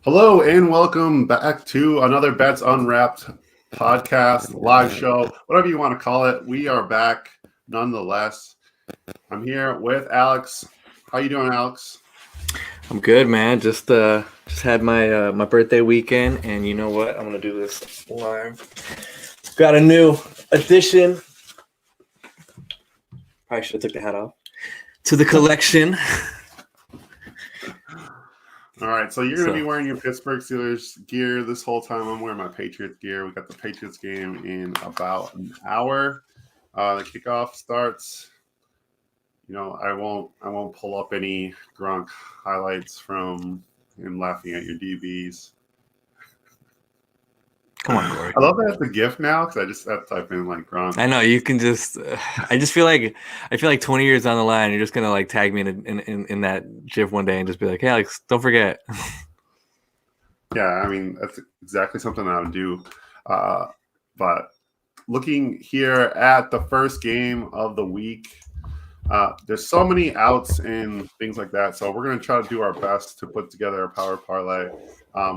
Hello and welcome back to another Bets Unwrapped podcast, live show, whatever you want to call it. We are back nonetheless. I'm here with Alex. How you doing, Alex? I'm good, man. Just had my my birthday weekend, and you know what? I'm gonna do this live. Got a new addition. Probably should have took the hat off. To the collection. All right, so you're going to be wearing your Pittsburgh Steelers gear this whole time. I'm wearing my Patriots gear. We got the Patriots game in about an hour. The kickoff starts. You know, I won't pull up any Gronk highlights from him laughing at your DBs. Come on, Corey. I love that it's a GIF now because I just have to type in like Gronk. I know you can just. I feel like 20 years down the line, you're just gonna like tag me in that GIF one day and just be like, "Hey, Alex, don't forget." Yeah, I mean that's exactly something I would do. But looking here at the first game of the week, there's so many outs and things like that. So we're gonna try to do our best to put together a power parlay.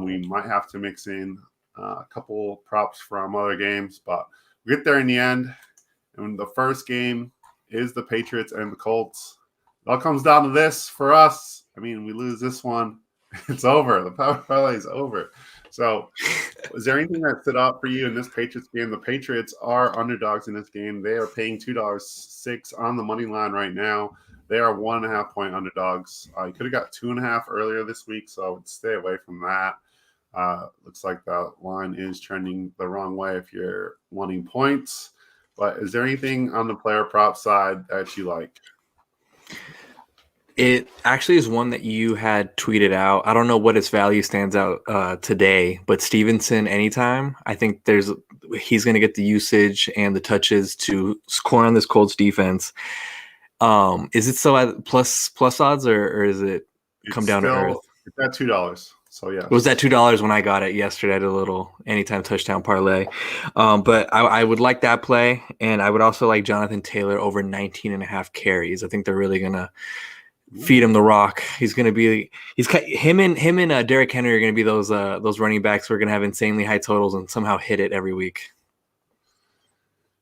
We might have to mix in a couple props from other games, but we get there in the end. And the first game is the Patriots and the Colts. It all comes down to this for us. I mean, we lose this one, it's over. The power parlay is over. So is there anything that stood out for you in this Patriots game? The Patriots are underdogs in this game. They are paying $2.06 on the money line right now. They are 1.5 point underdogs. You could have got 2.5 earlier this week, so I would stay away from that. Looks like the line is trending the wrong way if you're wanting points. But is there anything on the player prop side that you like? It actually is one that you had tweeted out. I don't know what its value stands out today, but Stevenson anytime. I think he's going to get the usage and the touches to score on this Colts defense. Is it still at plus odds or is it come down to earth? It's at $2. So yeah, it was at $2 when I got it yesterday. I did a little anytime touchdown parlay, but I would like that play, and I would also like Jonathan Taylor over 19.5 carries. I think they're really gonna feed him the rock. Him and Derrick Henry are gonna be those running backs who are gonna have insanely high totals and somehow hit it every week.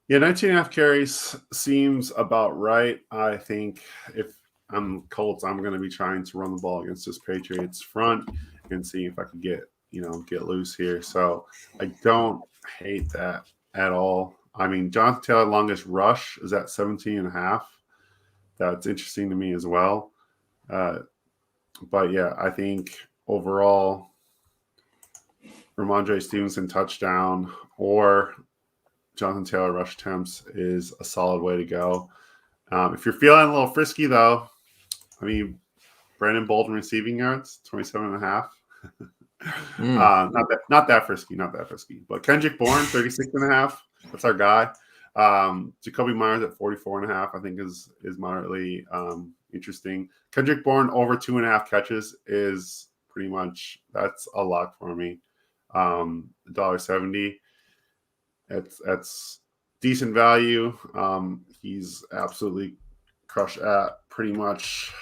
Yeah, 19.5 carries seems about right. I think if I'm Colts, I'm going to be trying to run the ball against this Patriots front and see if I can get loose here. So I don't hate that at all. I mean, Jonathan Taylor longest rush is at 17.5. That's interesting to me as well. But yeah, I think overall, Ramondre Stevenson touchdown or Jonathan Taylor rush attempts is a solid way to go. If you're feeling a little frisky, though, I mean, Brandon Bolden receiving yards, 27.5. Not that frisky. But Kendrick Bourne, 36.5. That's our guy. Jacoby Meyers at 44.5, I think is moderately interesting. Kendrick Bourne over 2.5 catches is pretty much, that's a lock for me. $1.70. That's decent value. He's absolutely crushed at pretty much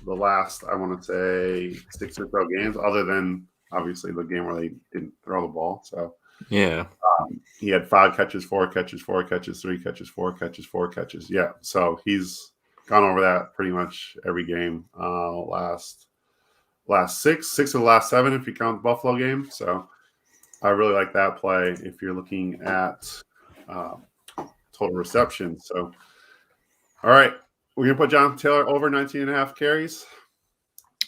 the last, I want to say, 6 or so games, other than obviously the game where they didn't throw the ball. So yeah, he had 5 catches, 4 catches, 4 catches, 3 catches, 4 catches, 4 catches. Yeah, so he's gone over that pretty much every game. Last 6 of the last 7 if you count the Buffalo game. So I really like that play if you're looking at total reception. So, all right, we're going to put Jonathan Taylor over 19.5 carries.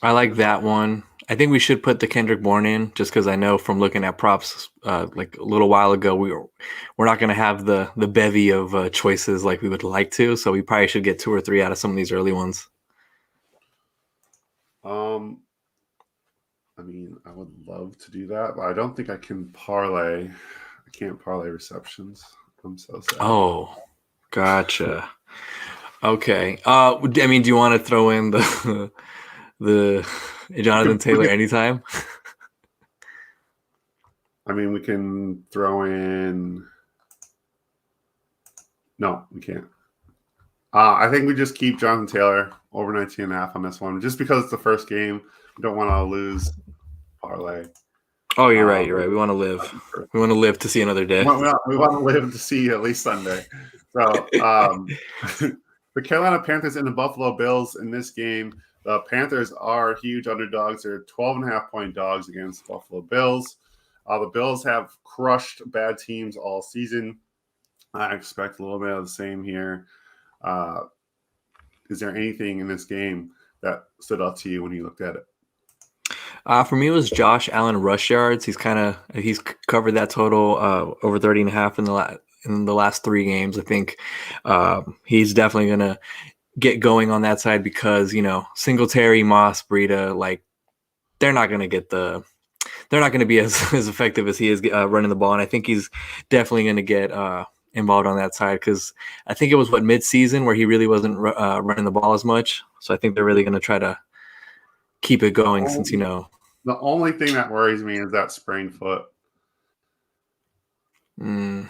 I like that one. I think we should put the Kendrick Bourne in just because I know from looking at props like a little while ago, we're not going to have the bevy of choices like we would like to. So we probably should get 2 or 3 out of some of these early ones. I mean, I would love to do that, but I don't think I can parlay. I can't parlay receptions. I'm so sad. Oh, gotcha. Okay. I mean, do you want to throw in the Jonathan Taylor anytime? I mean, we can throw in. No, we can't. I think we just keep Jonathan Taylor over 19.5 on this one, just because it's the first game. We don't want to lose parlay. Oh, you're right. You're right. We want to live. We want to live to see another day. We want to live to see at least Sunday. So the Carolina Panthers and the Buffalo Bills in this game. The Panthers are huge underdogs. They're 12.5-point dogs against Buffalo Bills. The Bills have crushed bad teams all season. I expect a little bit of the same here. Is there anything in this game that stood out to you when you looked at it? For me, it was Josh Allen rush yards. He's covered that total over 30.5 in the last 3 games. I think he's definitely gonna get going on that side because Singletary, Moss, Breida, like they're not gonna be as effective as he is running the ball, and I think he's definitely gonna get involved on that side because I think it was mid-season where he really wasn't running the ball as much. So I think they're really gonna try to keep it going since The only thing that worries me is that sprained foot. And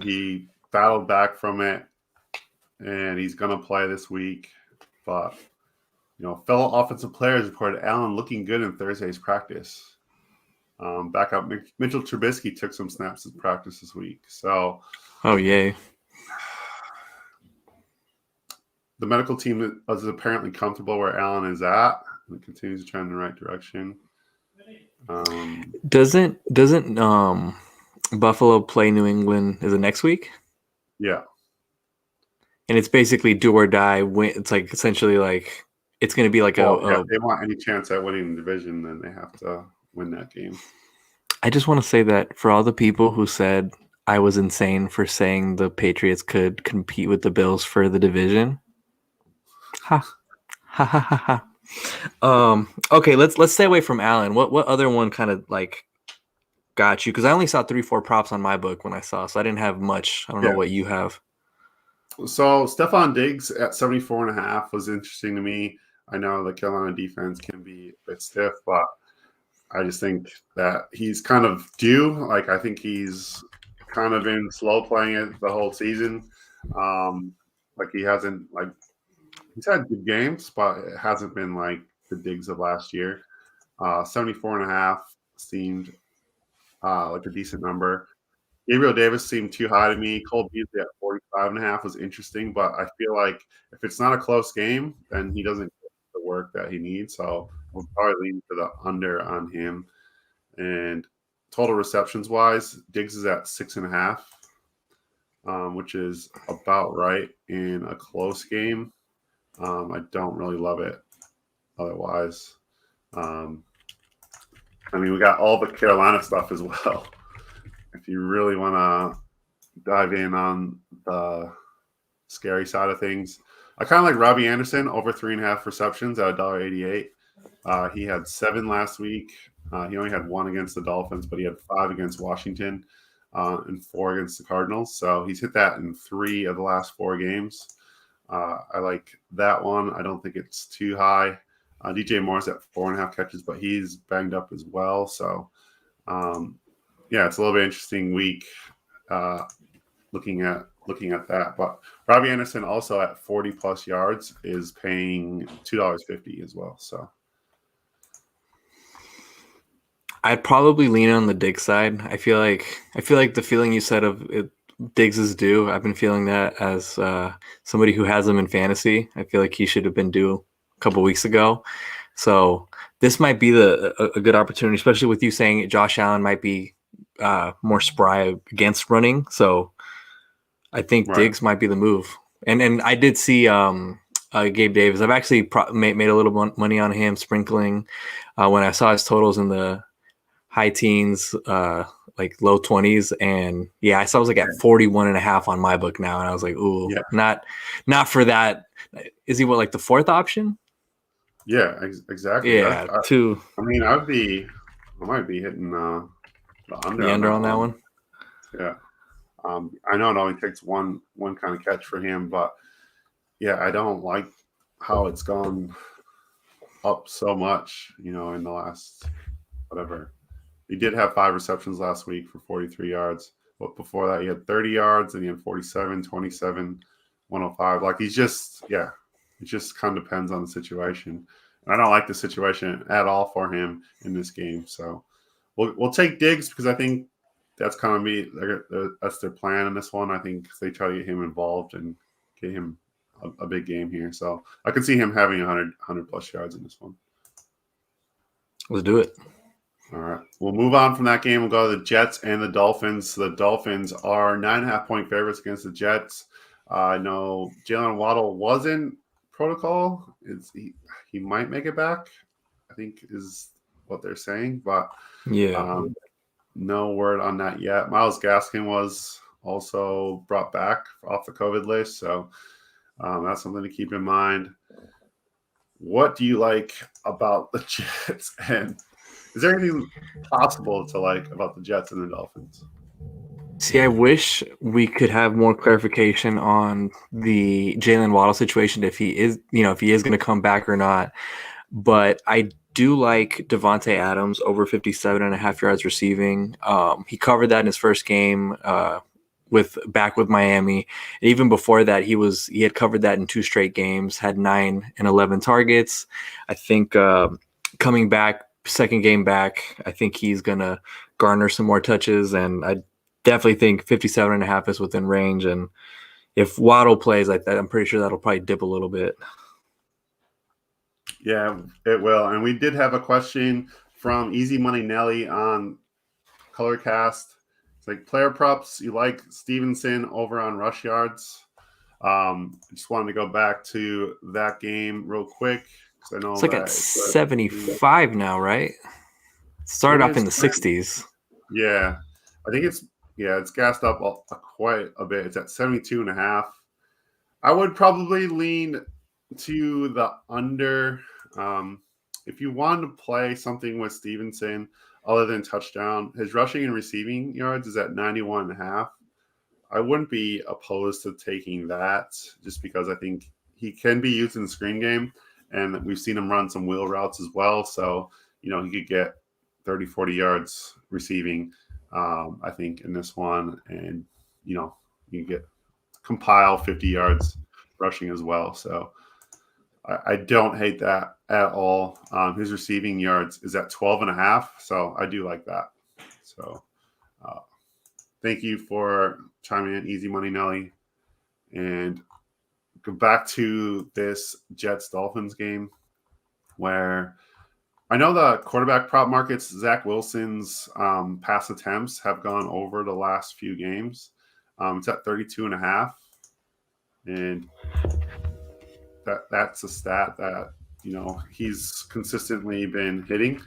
he battled back from it, and he's going to play this week. But fellow offensive players reported Allen looking good in Thursday's practice. Backup Mitchell Trubisky took some snaps in practice this week. So, oh yay! The medical team is apparently comfortable where Allen is at. It continues to trend in the right direction. Doesn't Buffalo play New England? Is it next week? Yeah. And it's basically do or die. It's like essentially like it's going to be like if they want any chance at winning the division, then they have to win that game. I just want to say that for all the people who said I was insane for saying the Patriots could compete with the Bills for the division. Ha ha ha ha ha. Okay, let's stay away from Allen. What other one kind of like got you? Because I only saw 3-4 props on my book when I saw, so I didn't have much. I don't know what you have. So Stephon Diggs at 74.5 was interesting to me. I know the Carolina defense can be a bit stiff, but I just think that he's kind of due. Like I think he's kind of been slow playing it the whole season. Like he hasn't he's had good games, but it hasn't been like the Diggs of last year. 74.5 seemed like a decent number. Gabriel Davis seemed too high to me. Cole Beasley at 45.5 was interesting, but I feel like if it's not a close game, then he doesn't get the work that he needs. So we'll probably lean to the under on him. And total receptions wise, Diggs is at 6.5, which is about right in a close game. I don't really love it otherwise. We got all the Carolina stuff as well. If you really want to dive in on the scary side of things, I kind of like Robbie Anderson over 3.5 receptions at $1.88. He had 7 last week. He only had 1 against the Dolphins, but he had 5 against Washington and 4 against the Cardinals. So he's hit that in 3 of the last 4 games. I like that one. I don't think it's too high. DJ Moore's at 4.5 catches, but he's banged up as well. So, it's a little bit interesting week looking at that. But Robbie Anderson also at 40+ yards is paying $2.50 as well. So I'd probably lean on the Diggs side. I feel like the feeling you said of it, Diggs is due. I've been feeling that as somebody who has him in fantasy. I feel like he should have been due a couple weeks ago. So this might be a good opportunity, especially with you saying Josh Allen might be more spry against running. So I think Diggs might be the move. And I did see Gabe Davis. I've actually made a little money on him sprinkling when I saw his totals in the high teens, like low 20s. And I saw it was like at 41.5 on my book now. And I was like, ooh, not for that. Is he like the 4th option? Yeah, exactly. Yeah, two. I might be hitting the under on that one. Yeah. I know it only takes one kind of catch for him, but I don't like how it's gone up so much, in the last whatever. He did have 5 receptions last week for 43 yards, but before that he had 30 yards and he had 47, 27, 105. Like he's just, it just kind of depends on the situation. And I don't like the situation at all for him in this game. So we'll take Diggs because I think that's kind of that's their plan in this one. I think they try to get him involved and get him a big game here. So I can see him having 100 plus yards in this one. Let's do it. All right. We'll move on from that game. We'll go to the Jets and the Dolphins. The Dolphins are 9.5-point favorites against the Jets. I know Jalen Waddle was in protocol. He might make it back, I think is what they're saying. But no word on that yet. Myles Gaskin was also brought back off the COVID list. So that's something to keep in mind. What do you like about the Jets? And is there anything possible to like about the Jets and the Dolphins? See, I wish we could have more clarification on the Jalen Waddle situation, if he is going to come back or not. But I do like Devontae Adams over 57.5 yards receiving. He covered that in his first game with Miami. And even before that, he had covered that in 2 straight games, had 9 and 11 targets. I think coming back, second game back, I think he's going to garner some more touches, and I definitely think 57.5 is within range. And if Waddle plays like that, I'm pretty sure that'll probably dip a little bit. Yeah, it will. And we did have a question from Easy Money Nelly on Colorcast. It's like, player props, you like Stevenson over on rush yards? Just wanted to go back to that game real quick. I know it's like at 75 now, right? Started off in the 60s. Yeah. I think it's gassed up quite a bit. It's at 72.5. I would probably lean to the under. If you wanted to play something with Stevenson other than touchdown, his rushing and receiving yards is at 91.5. I wouldn't be opposed to taking that just because I think he can be used in the screen game, and we've seen him run some wheel routes as well. So, he could get 30, 40 yards receiving, I think, in this one. And, you compile 50 yards rushing as well. So I don't hate that at all. His receiving yards is at 12.5. So I do like that. So thank you for chiming in, Easy Money Nelly. And go back to this Jets-Dolphins game where I know the quarterback prop markets, Zack Wilson's pass attempts have gone over the last few games. It's at 32.5. And that's a stat that, he's consistently been hitting.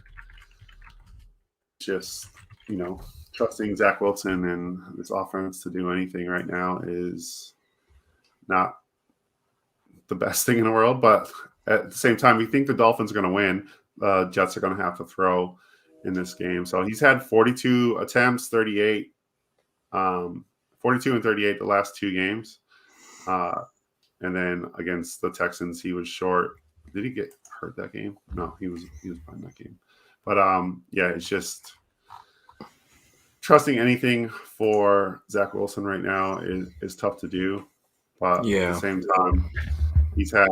Just, trusting Zack Wilson and this offense to do anything right now is not the best thing in the world. But at the same time, we think the Dolphins are going to win. Jets are going to have to throw in this game. So he's had 42 attempts, 38, 42 and 38 the last 2 games. And then against the Texans, he was short. Did he get hurt that game? No, he was playing that game. But it's just trusting anything for Zack Wilson right now is tough to do. But at the same time, he's had,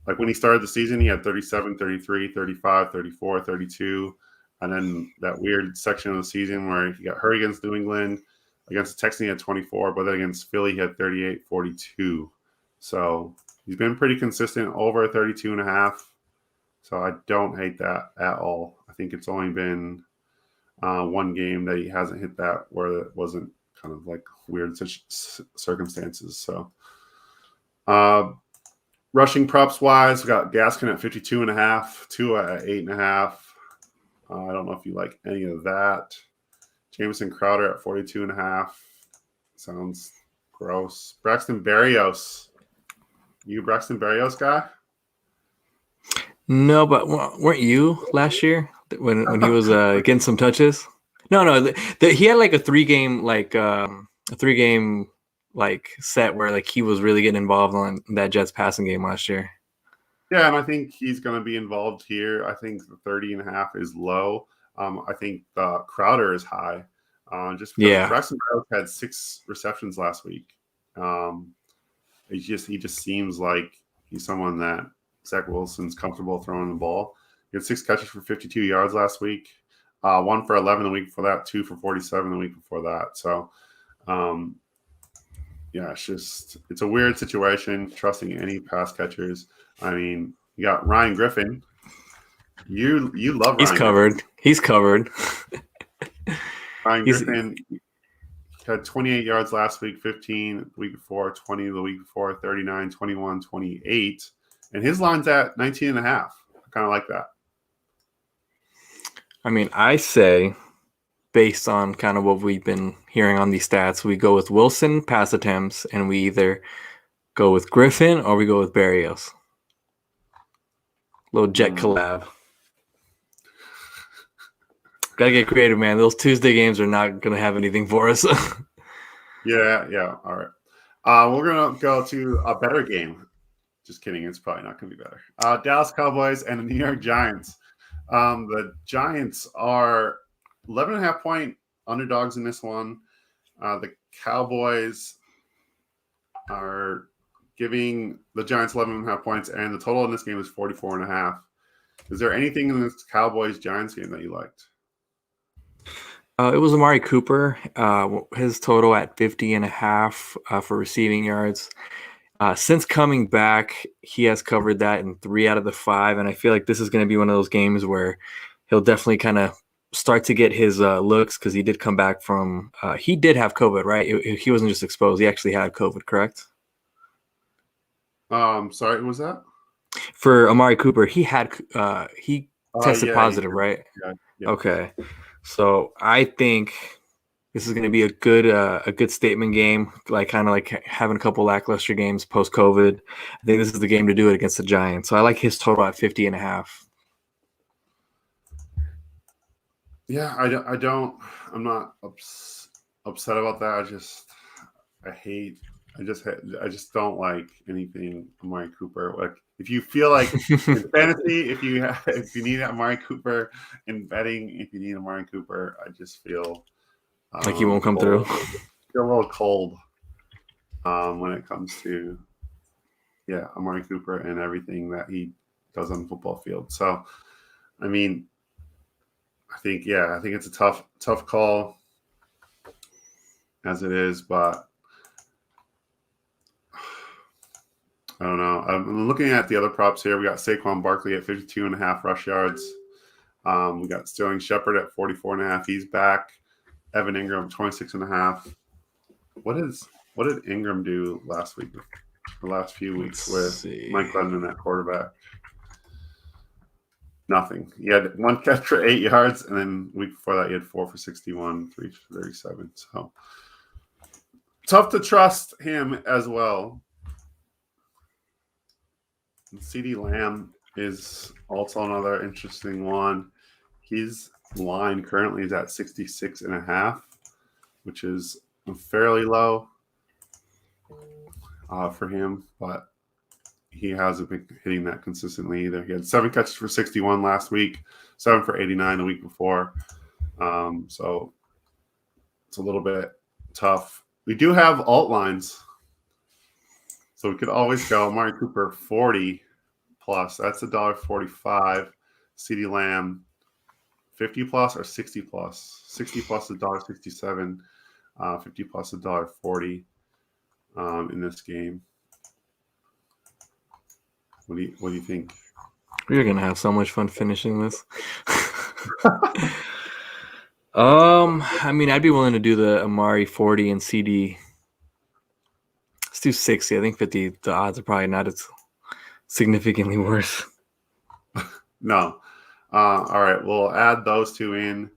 like when he started the season, he had 37, 33, 35, 34, 32. And then that weird section of the season where he got hurt against New England. Against the Texans, he had 24. But then against Philly, he had 38, 42. So he's been pretty consistent over 32.5. So I don't hate that at all. I think it's only been one game that he hasn't hit that where it wasn't kind of like weird circumstances. So rushing props wise, we got Gaskin at 52.5, Tua at 8.5. I don't know if you like any of that. Jamison Crowder at 42.5. Sounds gross. Braxton Barrios. You a Braxton Barrios guy? No, but weren't you last year when he was getting some touches? No. He had like a 3-game set where like he was really getting involved on that Jets passing game last year. Yeah, and I think he's going to be involved here. I think the 30.5 is low. I think the Crowder is high. Just because Braxton Barrios had 6 receptions last week. He just seems like he's someone that Zack Wilson's comfortable throwing the ball. He had 6 catches for 52 yards last week. 1 for 11 the week before that, 2 for 47 the week before that. So, yeah, it's a weird situation trusting any pass catchers. I mean, you got Ryan Griffin. You love He's Ryan covered. Griffin. He's covered. Ryan Griffin had 28 yards last week, 15 the week before, 20 the week before, 39, 21, 28. And his line's at 19.5. I kind of like that. I mean, I say, based on kind of what we've been hearing on these stats, we go with Wilson pass attempts, and we either go with Griffin or we go with Barrios. Little jet collab. Gotta get creative, man. Those Tuesday games are not gonna have anything for us. Yeah. All right. We're gonna go to a better game. Just kidding. It's probably not gonna be better. Dallas Cowboys and the New York Giants. The Giants are 11.5 point underdogs in this one. The Cowboys are giving the Giants 11.5 points, and the total in this game is 44.5. Is there anything in this Cowboys-Giants game that you liked? It was Amari Cooper. His total at 50.5 for receiving yards. Since coming back, he has covered that in 3 out of the 5, and I feel like this is going to be one of those games where he'll definitely kind of start to get his looks, because he did come back from he did have COVID, right? He wasn't just exposed. He actually had COVID, correct? Sorry, what was that? For Amari Cooper, he tested positive, right? Yeah. Okay. So I think this is going to be a good statement game, like kind of like having a couple lackluster games post-COVID. I think this is the game to do it against the Giants. So I like his total at 50.5. Yeah, I'm not upset about that. I just don't like anything Amari Cooper. Like, if you feel like in fantasy, if you need Amari Cooper in betting, if you need Amari Cooper, I just feel like he won't come through. Feel a little cold when it comes to Amari Cooper and everything that he does on the football field. So, I mean, I think it's a tough call as it is, but I don't know. I'm looking at the other props here. We got Saquon Barkley at 52.5 rush yards. We got Sterling Shepard at 44.5. He's back. Evan Ingram 26.5. What did Ingram do last week? The last few weeks with Mike Glennon at quarterback? Nothing. He had 1 catch for 8 yards, and then the week before that he had 4 for 61, 3 for 37. So tough to trust him as well. CeeDee Lamb is also another interesting one. His line currently is at 66.5, which is fairly low for him, but he hasn't been hitting that consistently either. He had 7 catches for 61 last week, 7 for 89 the week before. So it's a little bit tough. We do have alt lines, so we could always go Amari Cooper 40 plus. That's $1.45. CeeDee Lamb 50 plus or 60 plus. 60 plus $1.67. 50 plus $1.40 in this game. What do you think? We're gonna have so much fun finishing this. I mean, I'd be willing to do the Amari 40 and CD. Let's do 60. I think 50. The odds are probably not as significantly worse. No. All right, we'll add those two in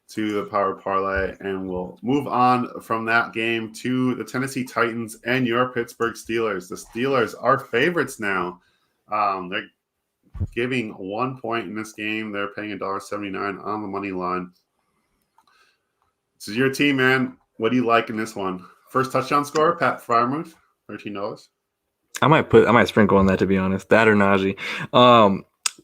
to the Power Parlay, and we'll move on from that game to the Tennessee Titans and your Pittsburgh Steelers. The Steelers are favorites now. They're giving 1 point in this game. They're paying $1.79 on the money line. This is your team, man. What do you like in this one? First touchdown score, Pat Freiermuth, $13. I might sprinkle on that, to be honest. That or Najee.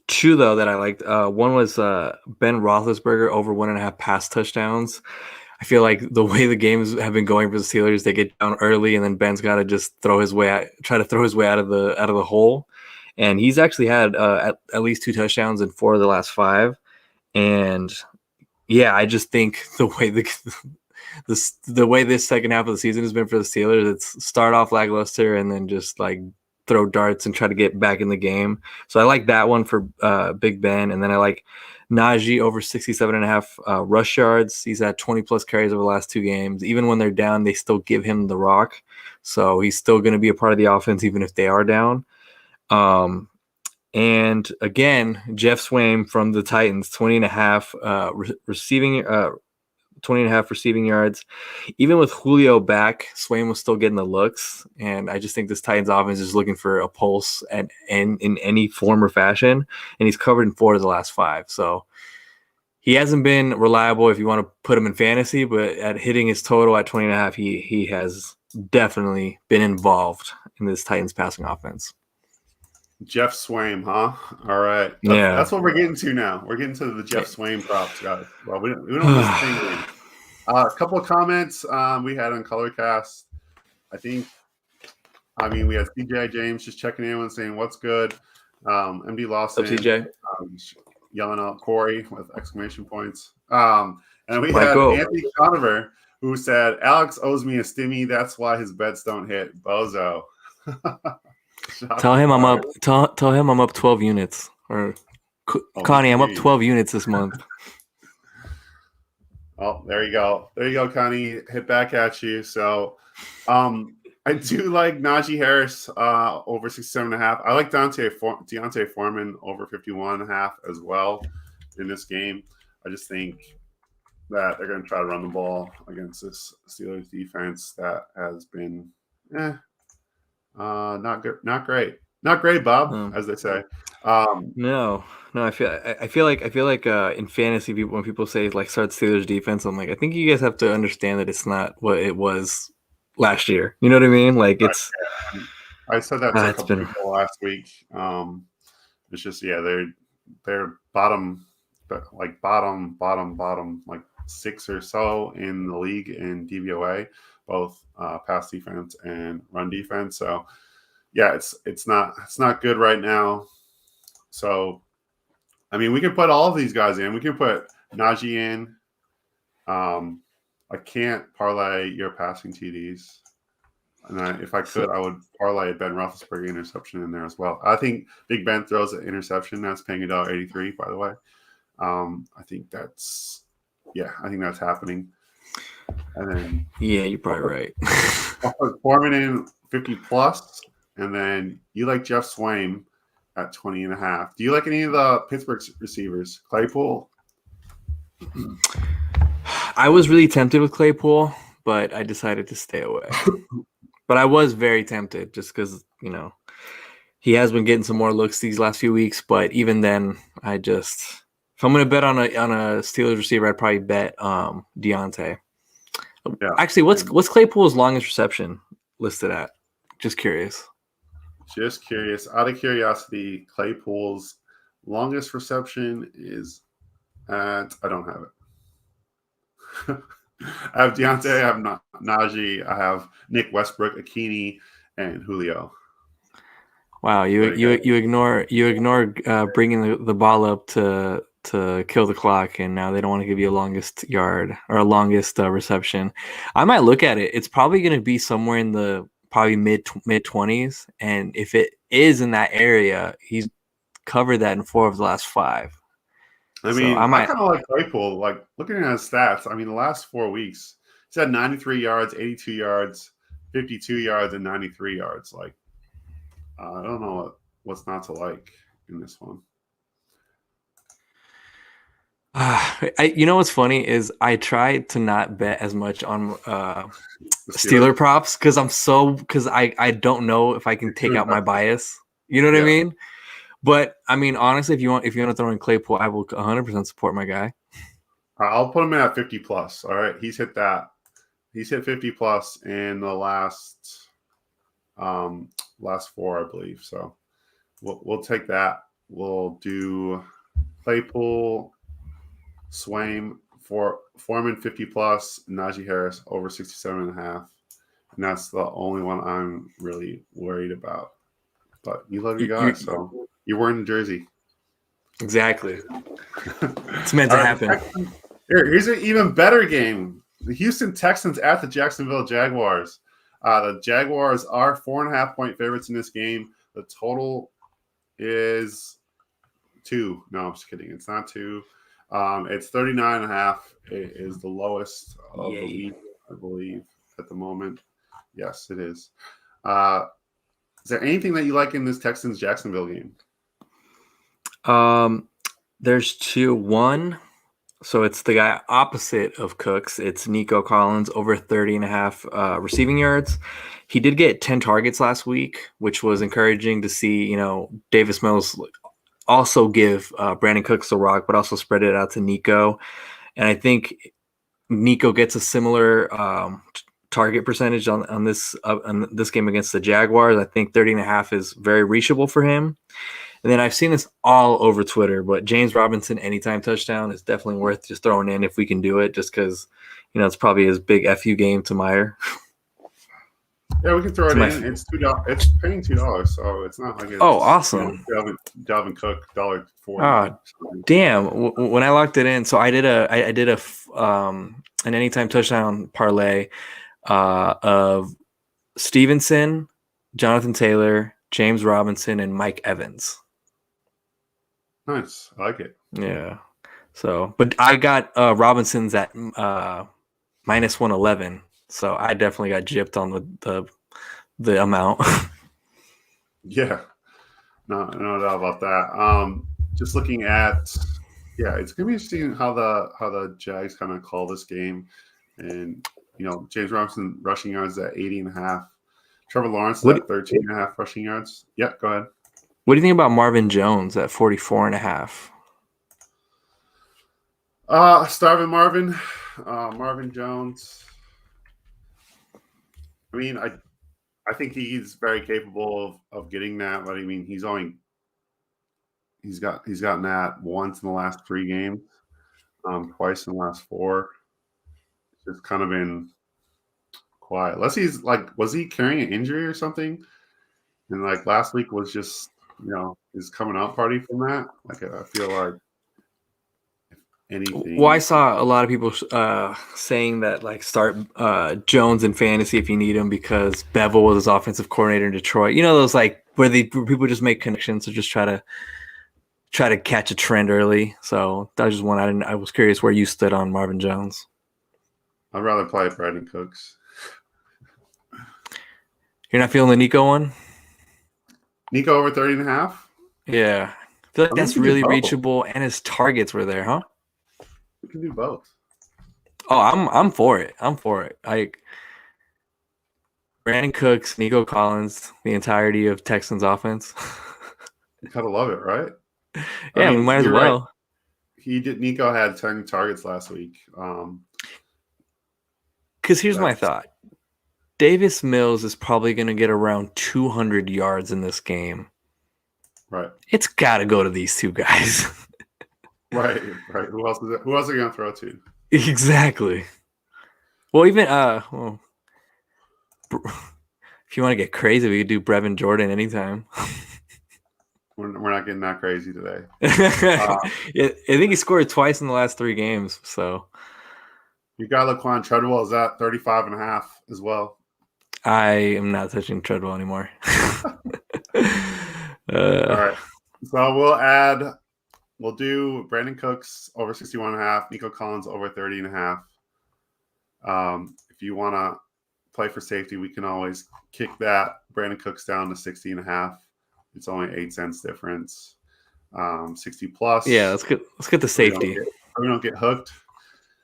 Two though that I liked. One was Ben Roethlisberger over 1.5 pass touchdowns. I feel like the way the games have been going for the Steelers, they get down early, and then Ben's got to just try to throw his way out of the hole. And he's actually had at least 2 touchdowns in 4 of the last 5. And yeah, I just think the way the way this second half of the season has been for the Steelers, it's start off lackluster and then just like throw darts and try to get back in the game. So I like that one for Big Ben, and then I like Najee over 67.5 rush yards. He's had 20 plus carries over the last 2 games. Even when they're down, they still give him the rock. So he's still going to be a part of the offense even if they are down. And again, Jeff Swaim from the Titans, 20.5 receiving 20.5 receiving yards. Even with Julio back, Swaim was still getting the looks. And I just think this Titans offense is looking for a pulse and in any form or fashion. And he's covered in 4 of the last 5. So he hasn't been reliable if you want to put him in fantasy, but at hitting his total at 20.5, he has definitely been involved in this Titans passing offense. Jeff Swaim, huh? All right. That's what we're getting to now. We're getting to the Jeff Swaim props, guys. Well, we don't miss a thing. A couple of comments we had on Colorcast. We had CJ James just checking in and saying, what's good? MD Lawson. What's up, CJ? Yelling out Corey with exclamation points. And we had Anthony Conover who said, Alex owes me a stimmy. That's why his bets don't hit. Bozo. Tell him I'm up. Tell him I'm up 12 units. Or Connie, I'm up 12 units this month. Oh, there you go. There you go, Connie. Hit back at you. So, I do like Najee Harris over 67.5. I like Deontay Foreman over 51.5 as well in this game. I just think that they're going to try to run the ball against this Steelers defense that has been not great, Bob, as they say. No. I feel like in fantasy, when people say like start Steelers defense, I'm like, I think you guys have to understand that it's not what it was last year. You know what I mean? Like it's. I said that to a couple people last week. It's just they're bottom, like 6 or so in the league in DVOA, both pass defense and run defense. So yeah, it's not good right now. So I mean, we can put all of these guys in. We can put Najee in. I can't parlay your passing TDs. And if I could, I would parlay a Ben Roethlisberger interception in there as well. I think Big Ben throws an interception. That's paying $1.83, by the way. I think that's happening. And then you're probably right. I'll put Foreman in 50 plus, and then you like Jeff Swaim at 20.5. Do you like any of the Pittsburgh receivers? Claypool? I was really tempted with Claypool, but I decided to stay away. But I was very tempted just because, he has been getting some more looks these last few weeks. But even then, if I'm going to bet on a Steelers receiver, I'd probably bet Deontay. Yeah. Actually, what's Claypool's longest reception listed at? Just curious. Out of curiosity, Claypool's longest reception is at, I don't have it. I have Deontay, I have Najee, I have Nick Westbrook, Akini, and Julio. Wow, you ignore bringing the ball up to kill the clock, and now they don't want to give you a longest yard or a longest reception. I might look at it. It's probably going to be somewhere in the mid 20s, and if it is in that area, he's covered that in 4 of the last 5. I mean, I kind of like Claypool. Like looking at his stats, I mean, the last 4 weeks, he's had 93 yards, 82 yards, 52 yards, and 93 yards. Like, I don't know what's not to like in this one. What's funny is I try to not bet as much on Steeler props because I don't know if I can take out my bias. You know what I mean? But I mean, honestly, if you want to throw in Claypool, I will 100% support my guy. I'll put him in at 50 plus. All right, he's hit that. He's hit 50 plus in the last 4, I believe. So we'll take that. We'll do Claypool, Swaim, Foreman 50 plus, Najee Harris over 67.5, and that's the only one I'm really worried about. But you love your guys, so you're wearing the jersey. Exactly. It's meant to happen. Here's an even better game. The Houston Texans at the Jacksonville Jaguars. The Jaguars are 4.5-point favorites in this game. The total is 2. No, I'm just kidding. It's not 2. It's 39.5. It is the lowest of the week, I believe, at the moment. Yes, it is. Is there anything that you like in this Texans-Jacksonville game? There's 2. One, so it's the guy opposite of Cooks. It's Nico Collins, over 30.5 receiving yards. He did get 10 targets last week, which was encouraging to see. Davis Mills also give Brandon Cooks the rock, but also spread it out to Nico. And I think Nico gets a similar target percentage on this game against the Jaguars. I think 30.5 is very reachable for him. And then I've seen this all over Twitter, but James Robinson anytime touchdown is definitely worth just throwing in if we can do it, just because it's probably his big FU game to Meyer. Yeah, we can throw it in. It's $2. It's paying $2, so it's not like it's awesome. Dalvin Cook $1.40. Oh, damn! When I locked it in, so I did an anytime touchdown parlay of Stevenson, Jonathan Taylor, James Robinson, and Mike Evans. Nice, I like it. Yeah. So, but I got Robinson's at minus 111. So I definitely got gypped on the amount. Yeah, no doubt about that. Just looking at, it's gonna be interesting how the Jags kind of call this game, and James Robinson rushing yards at 80.5, Trevor Lawrence at 13.5 rushing yards. Yeah, go ahead. What do you think about Marvin Jones at 44.5? Starving Marvin Jones. I mean, I think he's very capable of getting that, but I mean, he's gotten that once in the last 3 games, twice in the last 4. It's just kind of been quiet. Unless he's was he carrying an injury or something? And last week was just his coming out party from that. I feel like anything. Well, I saw a lot of people saying that start Jones in fantasy if you need him because Bevel was his offensive coordinator in Detroit. Those where people just make connections to just try to catch a trend early. So that was just one I was curious where you stood on Marvin Jones. I'd rather play Brandon Cooks. You're not feeling the Nico one? Nico over 30.5? Yeah. I feel like that's really reachable, and his targets were there, huh? We can do both. Oh, I'm for it. Brandon Cooks, Nico Collins, the entirety of Texans offense. You gotta love it, right? Yeah, we might as well. Right. Nico had 10 targets last week. Because here's my thought. Davis Mills is probably going to get around 200 yards in this game. Right. It's got to go to these 2 guys. Right. Who else are you going to throw to? Exactly. Well, even if you want to get crazy, we could do Brevin Jordan anytime. We're not getting that crazy today. I think he scored twice in the last 3 games. So you got Laquan Treadwell is at 35.5 as well. I am not touching Treadwell anymore. All right. So we'll do Brandon Cooks over 61.5, Nico Collins over 30.5. If you want to play for safety, we can always kick that Brandon Cooks down to 60.5. It's only 8 cents difference. 60 plus. Yeah, let's get the safety. We don't get hooked.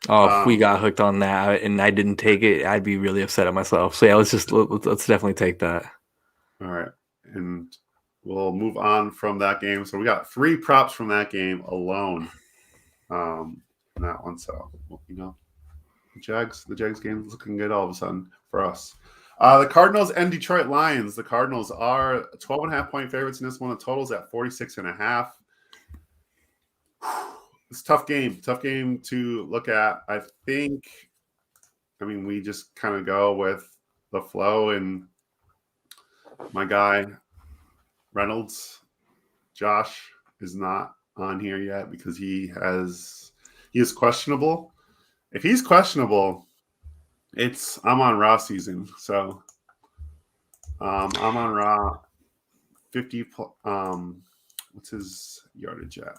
Oh, if we got hooked on that and I didn't take it, I'd be really upset at myself. So yeah, let's definitely take that. All right, and we'll move on from that game. So we got 3 props from that game alone. That one. So the Jags game is looking good all of a sudden for us. The Cardinals and Detroit Lions. The Cardinals are 12.5-point favorites in this one. The total's at 46.5. It's a tough game to look at. We just kind of go with the flow, and my guy Reynolds, Josh, is not on here yet because he he is questionable. If he's questionable, it's Amon-Ra season. So Amon-Ra 50 what's his yardage at?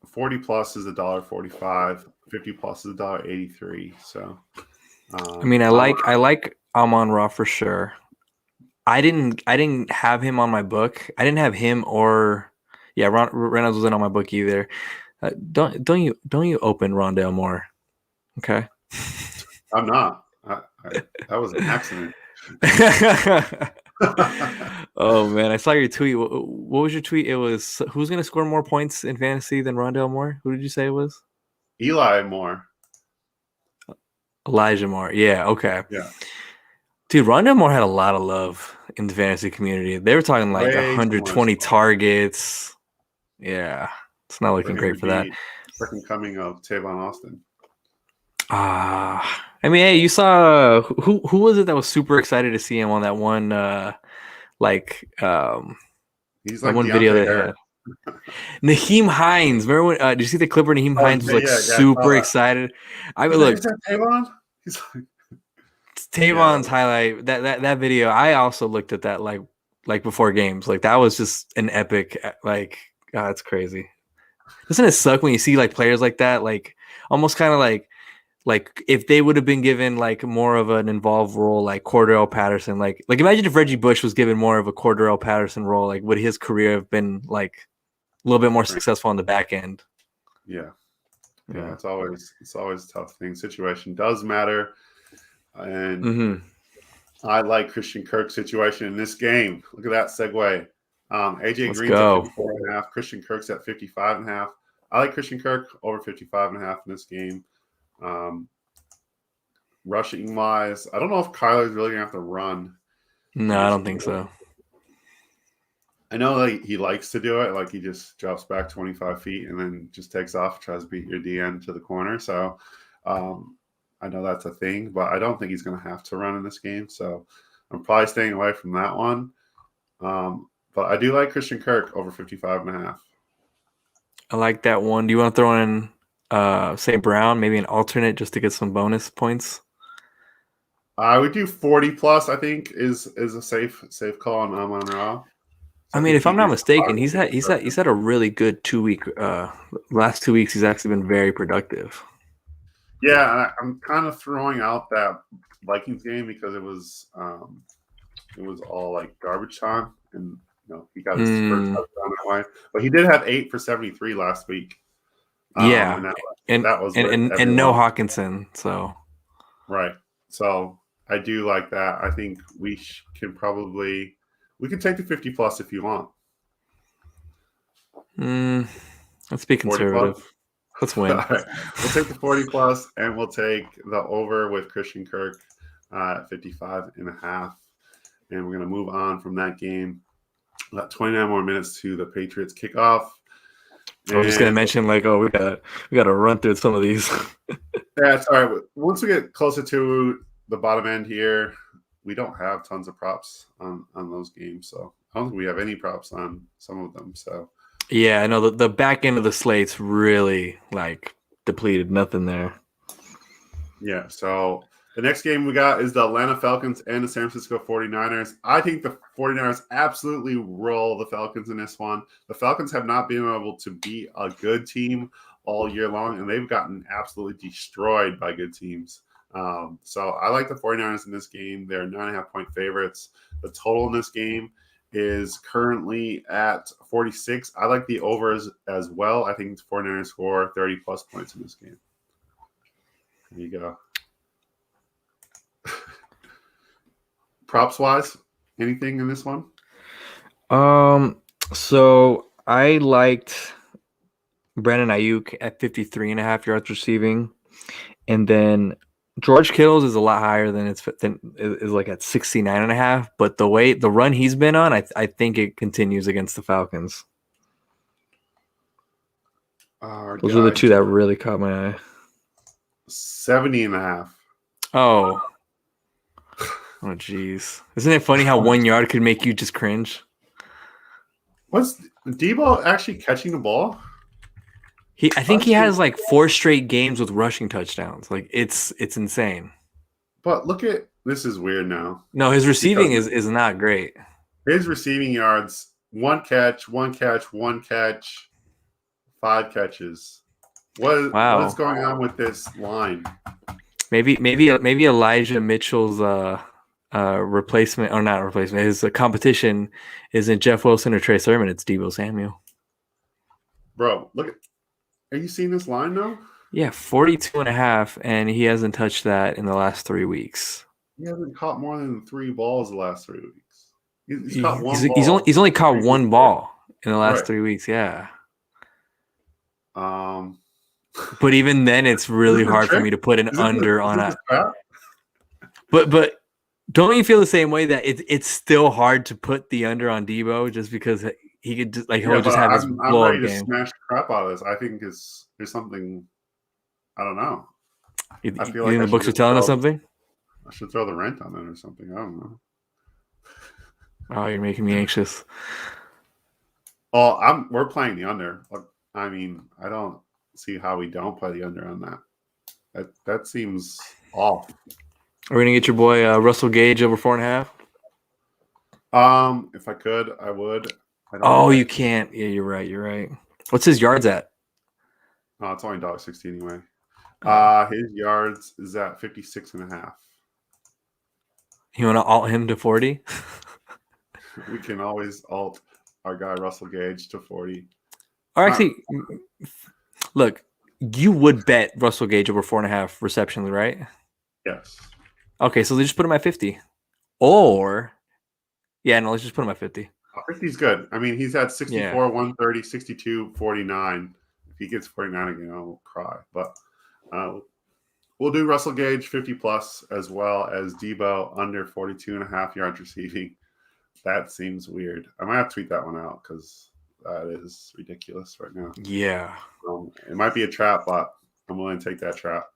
40 plus is $1.45. 50 plus is $1.83. So I mean, I like Amon-Ra for sure. I didn't have him on my book. I didn't have him or Reynolds wasn't on my book either. Don't you open Rondale Moore? Okay. I'm not. That was an accident. Oh man, I saw your tweet. What was your tweet? It was who's going to score more points in fantasy than Rondale Moore? Who did you say it was? Eli Moore. Elijah Moore. Yeah. Okay. Yeah. Dude, Rondale Moore had a lot of love in the fantasy community. They were talking like 120 targets. Yeah, it's not looking great for that. Second coming of Tavon Austin. I mean, hey, you saw who was it that was super excited to see him on that one? He's like one video that had Nyheim Hines. Remember when? Did you see the clip where Nyheim Hines was super excited? I mean, look, Tavon. He's like. Tavon's highlight that video. I also looked at that like before games. Like that was just an epic. Like, God, it's crazy. Doesn't it suck when you see like players like that? Like almost kind of like if they would have been given like more of an involved role, like Cordarrelle Patterson. Like imagine if Reggie Bush was given more of a Cordarrelle Patterson role. Like would his career have been like a little bit more successful on the back end? Yeah. It's always a tough thing. Situation does matter. And I like Christian Kirk's situation in this game. Look at that segue. AJ Green's at 54.5. Christian Kirk's at 55.5. I like Christian Kirk over 55.5 in this game. Rushing wise, I don't know if Kyler's really gonna have to run. No, I don't think so. I know like he likes to do it. Like he just drops back 25 feet and then just takes off, tries to beat your DN to the corner. So I know that's a thing, but I don't think he's going to have to run in this game. So I'm probably staying away from that one. But I do like Christian Kirk over 55.5. I like that one. Do you want to throw in, say, Brown, maybe an alternate just to get some bonus points? I would do 40 plus. I think is a safe call on Amon-Ra. I mean, if I'm not mistaken, he's had a really good 2 week. Last 2 weeks, he's actually been very productive. Yeah, I'm kind of throwing out that Vikings game because it was all like garbage time, and he got his first touchdown that way. But he did have 8 for 73 last week. And no Hawkinson, so right. So I do like that. I think we can take the 50 plus if you want. Let's be conservative. Let's win. Right. We'll take the 40 plus, and we'll take the over with Christian Kirk at 55.5. And we're going to move on from that game. About 29 more minutes to the Patriots kickoff. I was just going to mention, we got to run through some of these. Yeah, it's all right. Once we get closer to the bottom end here, we don't have tons of props on those games. So I don't think we have any props on some of them. So. Yeah, I know the back end of the slate's really depleted. Nothing there. Yeah, so the next game we got is the Atlanta Falcons and the San Francisco 49ers. I think the 49ers absolutely roll the Falcons in this one. The Falcons have not been able to be a good team all year long, and they've gotten absolutely destroyed by good teams. So I like the 49ers in this game. They're 9.5-point favorites. The total in this game is currently at 46. I like the overs as well. I think the 49ers score 30-plus points in this game. There you go. Props-wise, anything in this one? So I liked Brandon Ayuk at 53.5 yards receiving. And then George Kittle's is a lot higher than is like at 69.5. But the run he's been on, I think it continues against the Falcons. Those are the two that really caught my eye. 70.5. Oh, jeez. Isn't it funny how 1 yard could make you just cringe? Was Debo actually catching the ball? I think he has like 4 straight games with rushing touchdowns. Like it's insane. But look at this is weird now. No, his receiving is not great. His receiving yards: 1 catch, 1 catch, 1 catch, 5 catches. What is going on with this line? Maybe Elijah Mitchell's replacement or not replacement. His competition isn't Jeff Wilson or Trey Sermon. It's Deebo Samuel. Bro, look at. Are you seeing this line now? Yeah, 42.5, and he hasn't touched that in the last 3 weeks. He hasn't caught more than 3 balls the last 3 weeks. He's caught one ball. He's only caught 1 ball in the last 3 weeks. Yeah. But even then, it's really hard for me to put an under on it. But don't you feel the same way that it's still hard to put the under on Deebo just because he could just he'll just have his blow up game. I'm ready to smash the crap out of this. I think there's something. I don't know. I feel like the books are telling us something. I should throw the rent on it or something. I don't know. Oh, you're making me anxious. Oh, we're playing the under. I mean, I don't see how we don't play the under on that. That seems off. Are we gonna get your boy Russell Gage over 4.5? If I could, I would. You can't. Yeah, you're right. What's his yards at? Oh, it's only $1.60 anyway. His yards is at 56.5. You want to alt him to 40? We can always alt our guy Russell Gage to 40. Or actually, look, you would bet Russell Gage over 4.5 receptions, right? Yes. Okay, so they just put him at 50. Or, let's just put him at 50. 50 is good. I mean, he's at 64, 130, 62, 49. If he gets 49 again, I'll cry. But we'll do Russell Gage 50 plus as well as Deebo under 42.5 yards receiving. That seems weird. I might have to tweet that one out because that is ridiculous right now. Yeah. It might be a trap, but I'm willing to take that trap.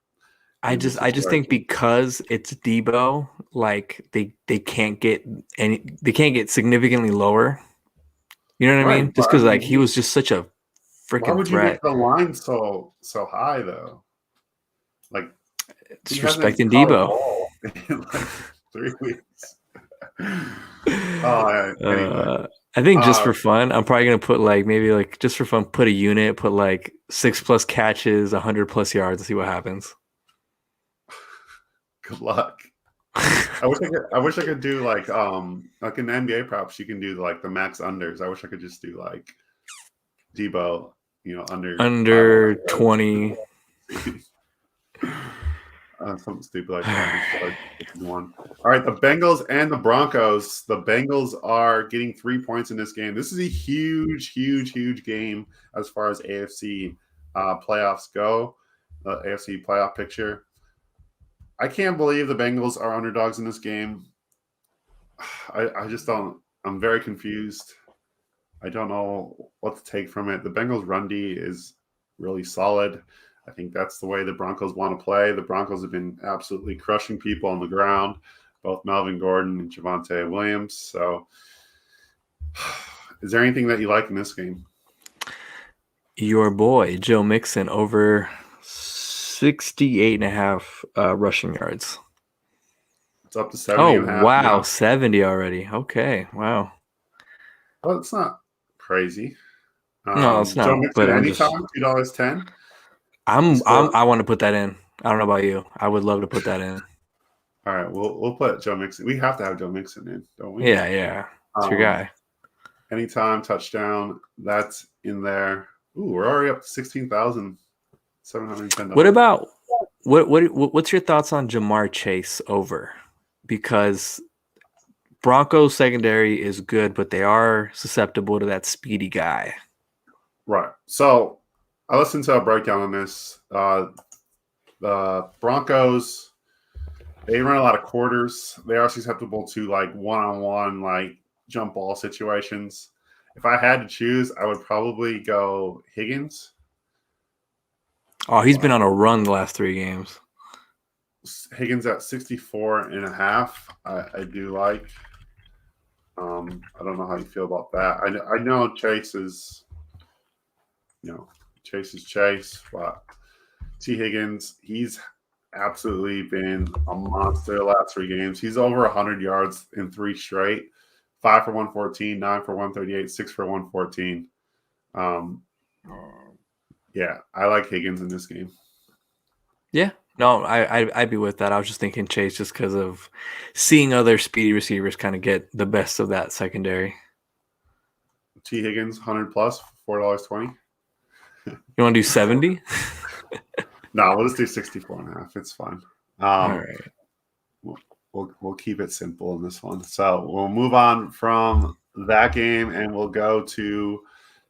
I just think because it's Deebo, like they can't get significantly lower. You know what I mean? Just because he was just such a freaking threat. Why would you make the line so high though? Like disrespecting Deebo. In like 3 weeks. Anyway. I think just for fun, I'm probably gonna put just for fun, put a unit, put 6+ catches, 100+ yards, and see what happens. Good luck. I wish I could do like in NBA props, you can do the max unders. I wish I could just do Deebo, under 20. Something stupid like that. All right, the Bengals and the Broncos. The Bengals are getting 3 points in this game. This is a huge, huge, huge game as far as AFC playoffs go. The AFC playoff picture. I can't believe the Bengals are underdogs in this game. I just don't. I'm very confused. I don't know what to take from it. The Bengals' run D is really solid. I think that's the way the Broncos want to play. The Broncos have been absolutely crushing people on the ground, both Melvin Gordon and Javonte Williams. So is there anything that you like in this game? Your boy, Joe Mixon, over 68.5 rushing yards. It's up to 70. Oh, wow. Now. 70 already. Okay. Wow. Well, it's not crazy. No, it's not. Joe Mixon, but anytime, $2.10. I want to put that in. I don't know about you. I would love to put that in. All right, we'll put Joe Mixon. We have to have Joe Mixon in, don't we? Yeah. It's your guy. Anytime touchdown, that's in there. Ooh, we're already up to $16,710. What about what's your thoughts on Jamar Chase over? Because Broncos secondary is good, but they are susceptible to that speedy guy. Right. So I listened to a breakdown on this. The Broncos, they run a lot of quarters. They are susceptible to one-on-one jump ball situations. If I had to choose, I would probably go Higgins. Oh, he's been on a run the last 3 games. Higgins at 64.5. I do like. I don't know how you feel about that. I know Chase is, Chase is Chase, but T. Higgins, he's absolutely been a monster the last 3 games. He's over 100 yards in 3 straight, 5 for 114, 9 for 138, 6 for 114. Yeah, I like Higgins in this game. Yeah, no, I'd be with that. I was just thinking Chase just because of seeing other speedy receivers kind of get the best of that secondary. T. Higgins, 100 plus, $4.20. You want to do 70? No, we'll just do 64.5. It's fine. All right. We'll keep it simple in this one. So we'll move on from that game and we'll go to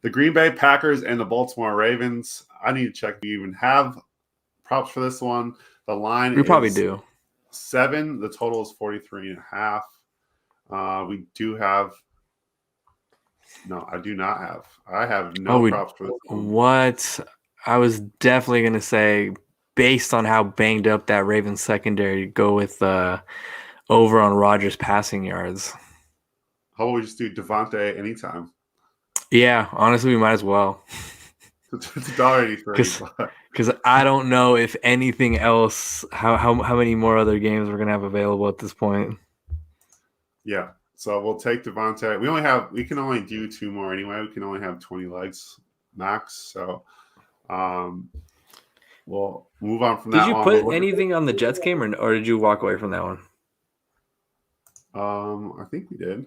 the Green Bay Packers and the Baltimore Ravens. I need to check if you even have props for this one. The line We probably do. 7. The total is 43.5. We do have. No, I do not have. I have no props for this one. What? I was definitely going to say, based on how banged up that Ravens secondary, go with over on Rodgers passing yards. How about we just do Devontae anytime? Yeah, honestly, we might as well. It's $1.83. Because I don't know if anything else, how many more other games we're going to have available at this point. Yeah. So we'll take Devontae. We can only do 2 more anyway. We can only have 20 legs max. So we'll move on from that. Did you put anything on the Jets game or did you walk away from that one? I think we did.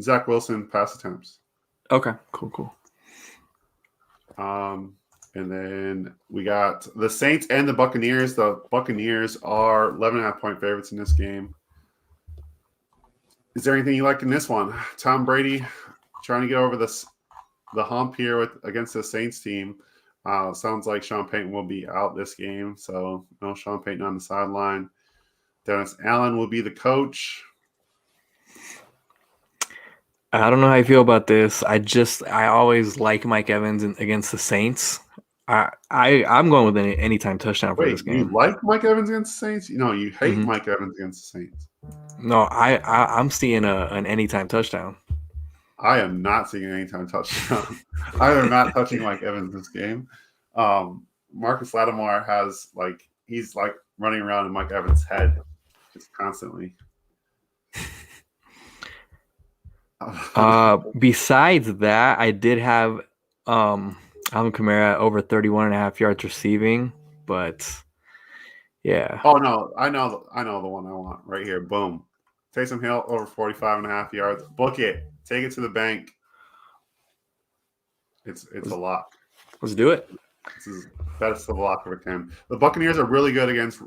Zack Wilson pass attempts. Okay, cool. And then we got the Saints and the Buccaneers. The Buccaneers are 11.5 point favorites in this game. Is there anything you like in this one? Tom Brady trying to get over the hump here against the Saints team. Sounds like Sean Payton will be out this game, so no Sean Payton on the sideline. Dennis Allen will be the coach. I don't know how I feel about this. I always like Mike Evans against the Saints. I'm going with an anytime touchdown for this game. You like Mike Evans against the Saints? You hate Mike Evans against the Saints. No, I'm seeing an anytime touchdown. I am not seeing an anytime touchdown. I am not touching Mike Evans this game. Marcus Lattimore he's running around in Mike Evans' head just constantly. Besides that, I did have Alvin Kamara over 31.5 yards receiving, but yeah. Oh no, I know the one I want right here. Boom. Taysom Hill over 45.5 yards. Book it. Take it to the bank. It's a lock. Let's do it. That's the lock of a 10. The Buccaneers are really good against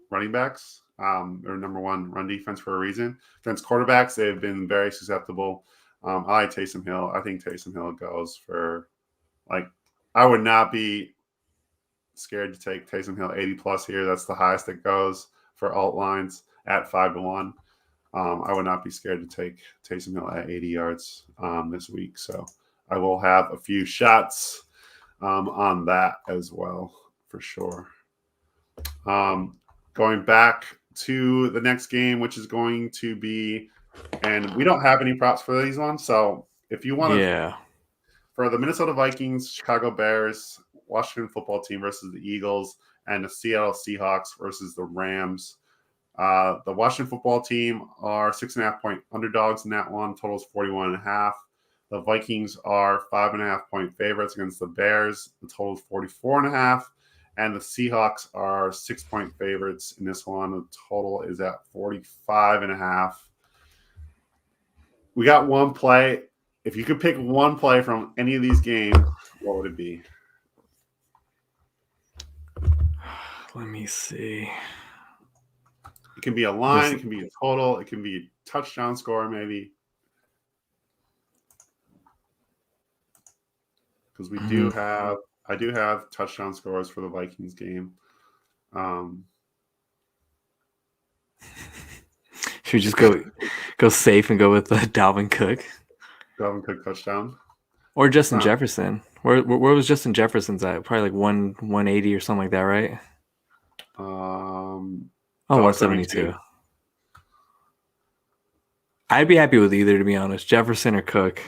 running backs. They're number 1 run defense for a reason. Against quarterbacks, they've been very susceptible. I like Taysom Hill. I think Taysom Hill goes for I would not be scared to take Taysom Hill 80 plus here. That's the highest it goes for alt lines at 5-1. I would not be scared to take Taysom Hill at 80 yards this week. So I will have a few shots on that as well for sure. Going back to the next game, which is going to be, and we don't have any props for these ones. So if you want to, for the Minnesota Vikings, Chicago Bears, Washington football team versus the Eagles, and the Seattle Seahawks versus the Rams. The Washington football team are 6.5 point underdogs in that one. Total is 41.5. The Vikings are 5.5 point favorites against the Bears. The total is 44.5. And the Seahawks are 6 point favorites in this one. The total is at 45.5. We got one play. If you could pick one play from any of these games, what would it be? Let me see. It can be a line. It can be a total. It can be a touchdown score, maybe. Because I do have touchdown scores for the Vikings game. Should we just go safe and go with Dalvin Cook? Dalvin Cook touchdown. Or Justin Jefferson. Where was Justin Jefferson's at? Probably like 180 or something like that, right? 172. I'd be happy with either, to be honest. Jefferson or Cook.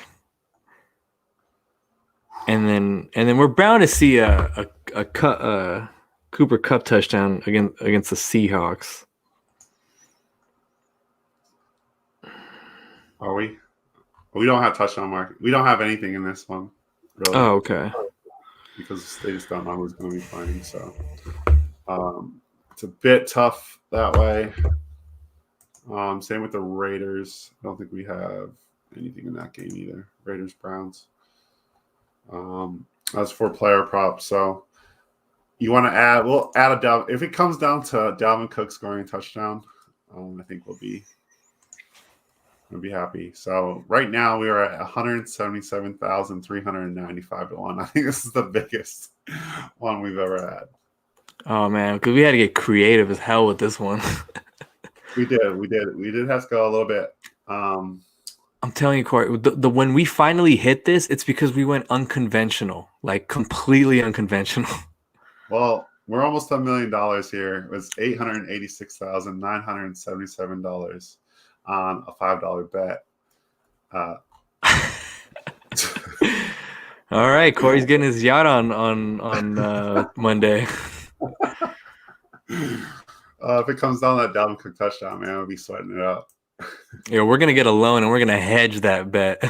And then we're bound to see a Cooper Kupp touchdown against the Seahawks. Are we? We don't have touchdown mark. We don't have anything in this one, really. Oh, okay. Because they just don't know who's going to be playing. So it's a bit tough that way. Same with the Raiders. I don't think we have anything in that game either. Raiders, Browns. That's for player props. So you want to add? We'll add a Dalvin. If it comes down to Dalvin Cook scoring a touchdown, I think we'll be happy. So right now we are at 177,395 to 1. I think this is the biggest one we've ever had. Oh man, because we had to get creative as hell with this one. We did have to go a little bit. I'm telling you, Corey, when we finally hit this, it's because we went unconventional, like completely unconventional. Well, we're almost $1 million here. It was $886,977 on a $5 bet. All right, Corey's getting his yacht on Monday. If it comes down to that Dalvin Cook touchdown, man, I'll be sweating it up. Yeah, we're gonna get a loan and we're gonna hedge that bet.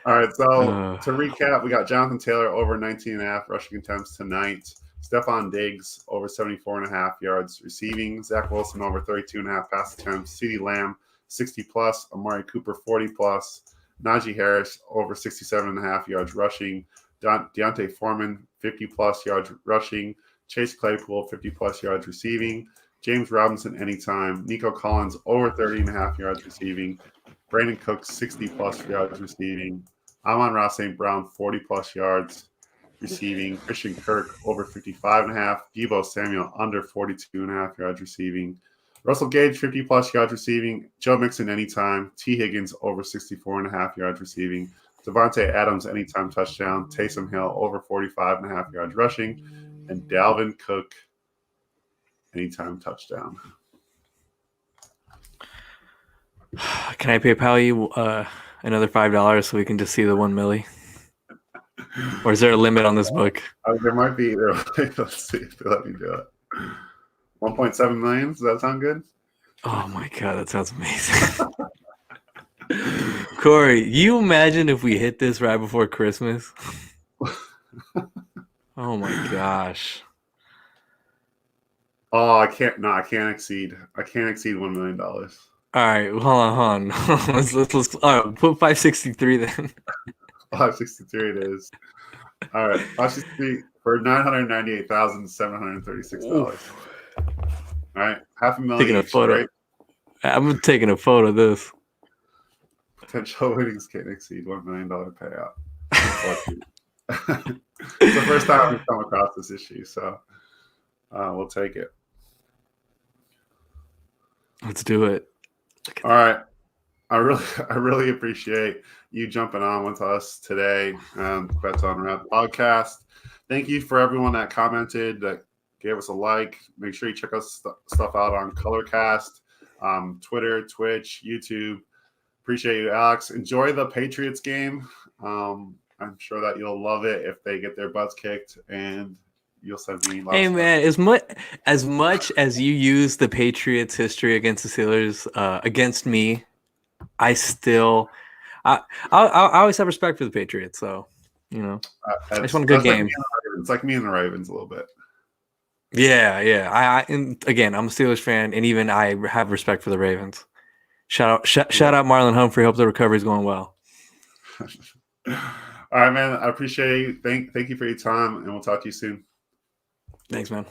All right, so to recap, we got Jonathan Taylor over 19.5 rushing attempts tonight. Stephon Diggs over 74.5 yards receiving. Zack Wilson over 32.5 pass attempts. CeeDee Lamb 60+. Amari Cooper 40+. Najee Harris over 67.5 yards rushing. Deontay Foreman 50+ yards rushing. Chase Claypool 50+ yards receiving. James Robinson anytime. Nico Collins over 30.5 yards receiving. Brandon Cooks 60+ yards receiving. Amon-Ra St. Brown 40+ yards receiving. Christian Kirk over 55.5. Deebo Samuel under 42.5 yards receiving. Russell Gage 50+ yards receiving. Joe Mixon anytime. T. Higgins over 64.5 yards receiving. Devontae Adams anytime touchdown. Taysom Hill over 45.5 yards rushing. And Dalvin Cook anytime touchdown. Can I PayPal you another $5 so we can just see the 1 milli? Or is there a limit on this book? There might be. Let's see if they let me do it. 1.7 million. Does that sound good? Oh my god, that sounds amazing. Corey, you imagine if we hit this right before Christmas? Oh my gosh. Oh, I can't exceed $1 million. All right, hold on. let's all right, put 563 then. 563 it is. All right, 563 for $998,736. All right, $500,000 Taking a photo. Right? I'm taking a photo of this. Potential winnings can't exceed $1 million payout. It's the first time we've come across this issue, so we'll take it. Let's do it. All right. I really appreciate you jumping on with us today on Bets on Rep podcast. Thank you for everyone that commented, that gave us a like. Make sure you check us stuff out on Colorcast, Twitter, Twitch, YouTube. Appreciate you, Alex. Enjoy the Patriots game. I'm sure that you'll love it if they get their butts kicked, and you'll send me lots. Hey man, as much as you use the Patriots' history against the Steelers against me, I always have respect for the Patriots. So I just want a good game. It's like me and the Ravens a little bit. Yeah. And again, I'm a Steelers fan, and even I have respect for the Ravens. Shout out Marlon Humphrey. Hope the recovery is going well. All right, man. I appreciate you. Thank you for your time, and we'll talk to you soon. Thanks, man.